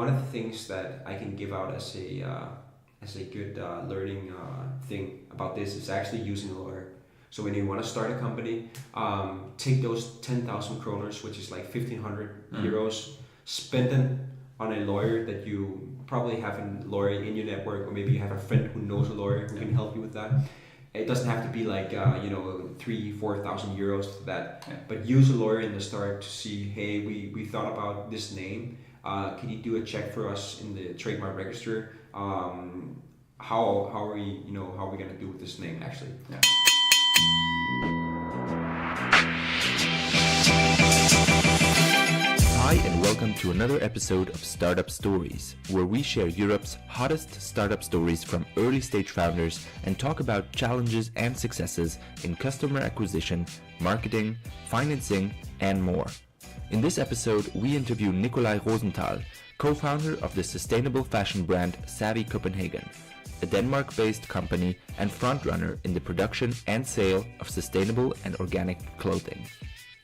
one of the things that I can give out as a good learning thing about this is actually using a lawyer. So when you want to start a company, take those 10,000 kroners, which is like 1,500 euros, spend them on a lawyer that you probably have a lawyer in your network, or maybe you have a friend who knows a lawyer who can help you with that. It doesn't have to be like 3,000-4,000 euros for that, but use a lawyer in the start to see, hey, we thought about this name. Can you do a check for us in the trademark register? How are we gonna do with this name actually? Yeah. Hi and welcome to another episode of Startup Stories, where we share Europe's hottest startup stories from early stage founders and talk about challenges and successes in customer acquisition, marketing, financing, and more. In this episode, we interview Nikolaj Rosenthal, co-founder of the sustainable fashion brand Savvy Copenhagen, a Denmark-based company and frontrunner in the production and sale of sustainable and organic clothing.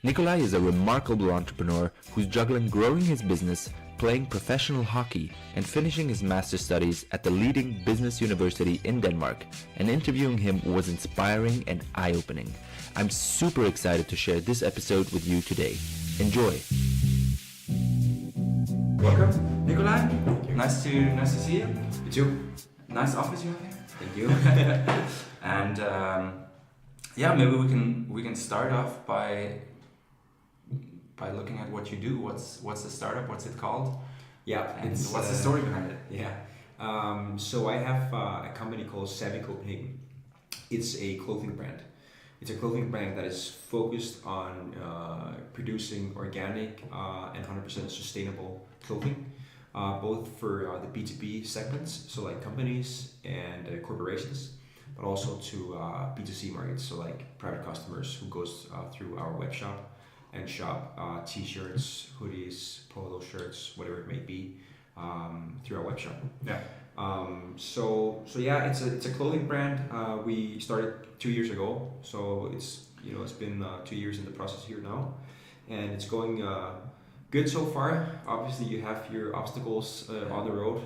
Nikolaj is a remarkable entrepreneur who's juggling growing his business, playing professional hockey, and finishing his master's studies at the leading business university in Denmark, and interviewing him was inspiring and eye-opening. I'm super excited to share this episode with you today. Enjoy! Welcome, Nikolaj. Nice to see you. You too. Nice office you have here. Thank you. And maybe we can start off by looking at what you do. What's the startup? What's it called? Yeah. And what's the story behind it? Yeah. So I have a company called Savvy Copenhagen. It's a clothing brand. It's a clothing brand that is focused on producing organic and 100% sustainable clothing, both for the B2B segments, so like companies and corporations, but also to B2C markets, so like private customers who goes through our web shop and shop t-shirts, hoodies, polo shirts, whatever it may be, through our web shop. Yeah. So yeah, it's a clothing brand. We started 2 years ago, so it's been 2 years in the process here now, and it's going good so far. Obviously, you have your obstacles on the road.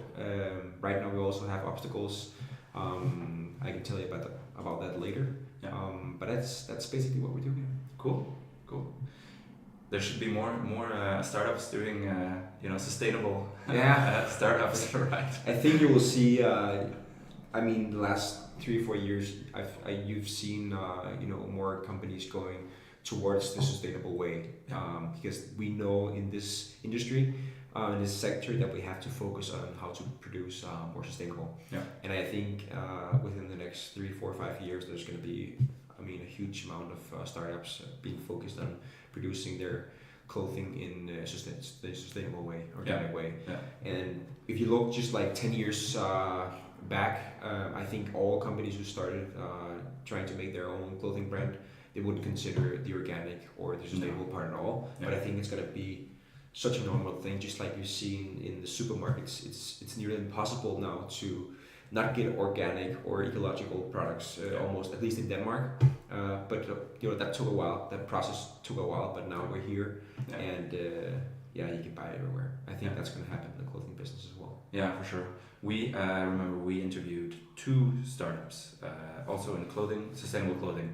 Right now, we also have obstacles. I can tell you about that later. Yeah. But that's basically what we're doing. Cool. There should be more startups doing sustainable startups, right? I think you will see. The last 3 or 4 years, you've seen more companies going towards the sustainable way, because we know in this industry, in this sector, that we have to focus on how to produce more sustainable. Yeah. And I think within the next 3, 4, 5 years, there's going to be a huge amount of startups being focused on producing their clothing in a sustainable way, organic way. Yeah. And if you look just like 10 years back, I think all companies who started trying to make their own clothing brand, they wouldn't consider the organic or the sustainable part at all. Yeah. But I think it's going to be such a normal thing, just like you've seen in the supermarkets. It's nearly impossible now to not get organic or ecological products, almost, at least in Denmark. But that took a while. That process took a while, but now we're here, and you can buy it everywhere. I think that's going to happen in the clothing business as well. Yeah, for sure. We remember we interviewed 2 startups, also in clothing, sustainable clothing.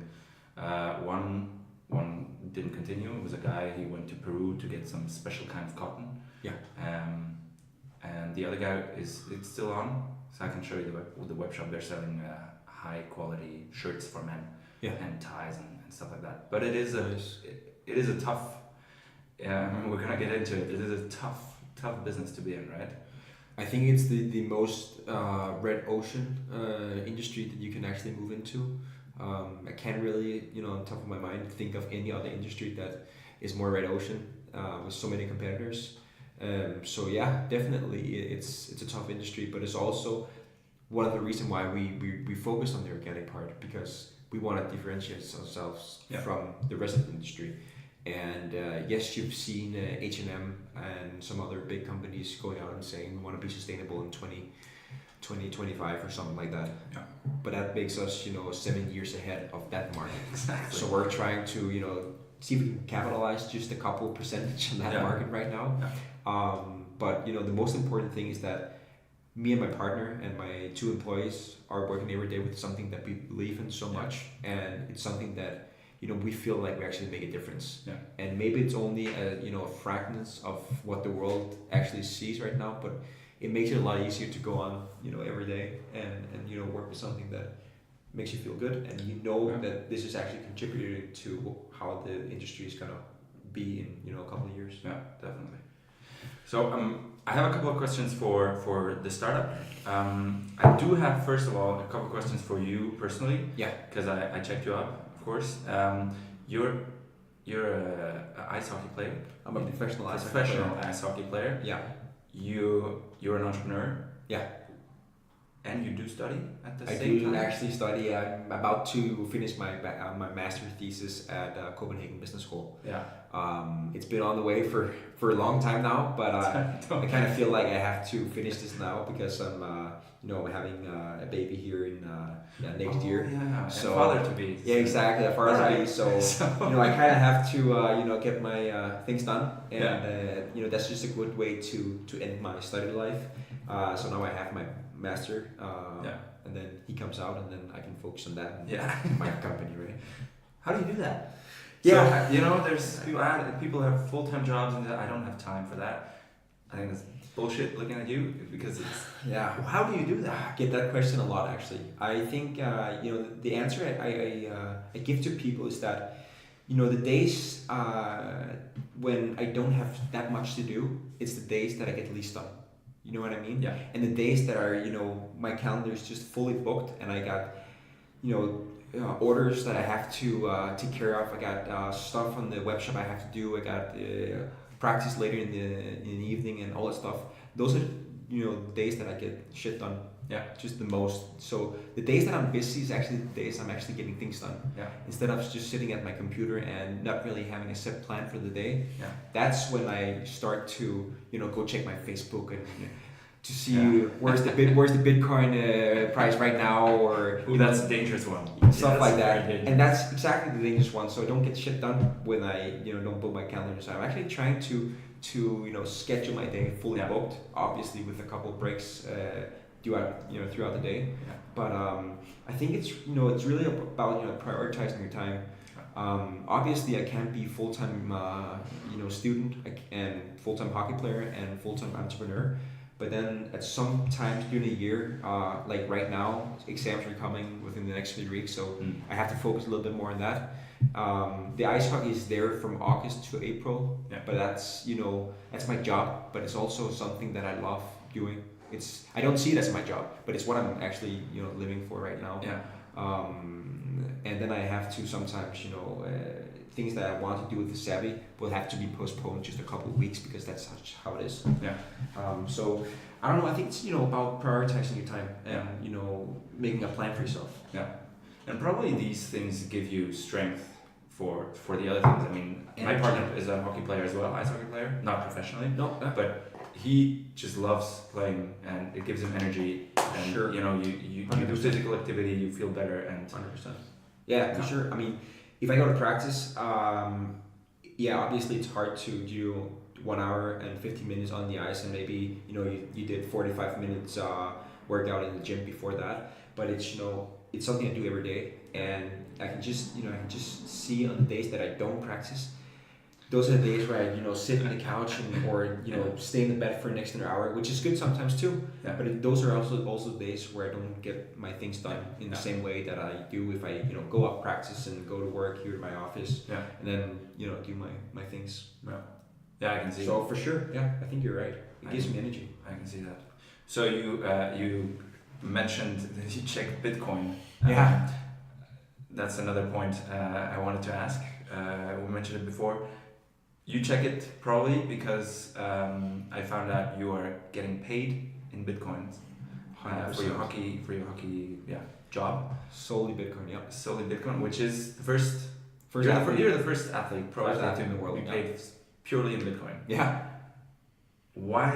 One didn't continue. It was a guy. He went to Peru to get some special kind of cotton. Yeah. And the other guy it's still on. So I can show you the web shop. They're selling high quality shirts for men, and ties and stuff like that. But it is a tough. Yeah, I mean, we're gonna get into it. It is a tough business to be in, right? I think it's the most red ocean industry that you can actually move into. I can't really, on top of my mind, think of any other industry that is more red ocean with so many competitors. So yeah, definitely it's a tough industry, but it's also one of the reasons why we focus on the organic part, because we want to differentiate ourselves from the rest of the industry. And yes, you've seen H&amp and some other big companies going out and saying we want to be sustainable in 2025 or something like that. Yeah. But that makes us 7 years ahead of that market. Exactly. So we're trying to see if we can capitalize just a couple percentage on that market right now. Yeah. But the most important thing is that me and my partner and my 2 employees are working every day with something that we believe in so much, and it's something that we feel like we actually make a difference. Yeah. And maybe it's only a fragments of what the world actually sees right now, but it makes it a lot easier to go on every day and work with something that makes you feel good, and that this is actually contributing to how the industry is gonna be in a couple of years. Yeah, definitely. So I have a couple of questions for the startup. I do have, first of all, a couple of questions for you personally. Yeah. Because I checked you out, of course. You're an ice hockey player. I'm a professional ice hockey player. Yeah. You're an entrepreneur. Yeah. And you do study at the I same time? do actually study. I'm about to finish my master's thesis at Copenhagen Business School. Yeah. It's been on the way for a long time now, but I kind of feel like I have to finish this now because I'm having a baby here in next year. Yeah. So a father to be. Yeah, exactly. A father to be. So I kind of have to get my things done, and that's just a good way to end my study life. So now I have my master, and then he comes out, and then I can focus on that. And my company, right? How do you do that? Yeah, so, there's people have full-time jobs, and I don't have time for that. I think that's bullshit looking at you because it's How do you do that? I get that question a lot, actually. I think the answer I give to people is that the days when I don't have that much to do, it's the days that I get least done. You know what I mean? Yeah. And the days that are my calendar is just fully booked, and I got orders that I have to take care of. I got stuff on the web shop I have to do. I got practice later in the evening and all that stuff. Those are days that I get shit done. Yeah. Just the most. So the days that I'm busy is actually the days I'm actually getting things done. Yeah. Instead of just sitting at my computer and not really having a set plan for the day. Yeah. That's when I start to go check my Facebook and to see where's the Bitcoin price right now, or that's a dangerous one. Stuff like that. And that's exactly the dangerous one. So I don't get shit done when I don't book my calendar. So I'm actually trying to schedule my day fully booked, obviously with a couple of breaks throughout the day. Yeah. But I think it's it's really about prioritizing your time. Obviously I can't be full-time student and full-time hockey player and full-time entrepreneur. But then at some times during the year, like right now, exams are coming within the next 3 weeks, so I have to focus a little bit more on that. The ice hockey is there from August to April, but that's that's my job, but it's also something that I love doing. I don't see it as my job, but it's what I'm actually living for right now. Yeah. And then I have to sometimes things that I want to do with the Savvy will have to be postponed just a couple of weeks because that's how it is. Yeah. So I don't know. I think it's about prioritizing your time and making a plan for yourself. Yeah. And probably these things give you strength for the other things. I mean, my partner is a hockey player as well, ice hockey player, not professionally. No. But he just loves playing, and it gives him energy. And sure. You do physical activity, you feel better, and 100%. Yeah, for sure. I mean, if I go to practice, obviously it's hard to do 1 hour and 50 minutes on the ice, and maybe you did 45 minutes workout in the gym before that. But it's it's something I do every day, and I can just see on the days that I don't practice. Those are the days where I sit on the couch or stay in the bed for an extra hour, which is good sometimes too. Yeah. But those are also days where I don't get my things done in the same way that I do if I go up practice and go to work here to my office. Yeah. And then do my things. Yeah. Yeah, I can see. So for sure, I think you're right. It gives me energy. I can see that. So you mentioned that you checked Bitcoin. Yeah. That's another point I wanted to ask. We mentioned it before. You check it probably because I found out you are getting paid in Bitcoins for your hockey job. Solely Bitcoin, yeah. Solely Bitcoin, which is the first athlete. You're the first athlete probably in the world to be paid purely in Bitcoin. Yeah. Why is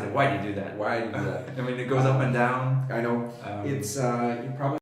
it? Why do you do that? Why do you do that? I mean, it goes up and down. I know. It's you probably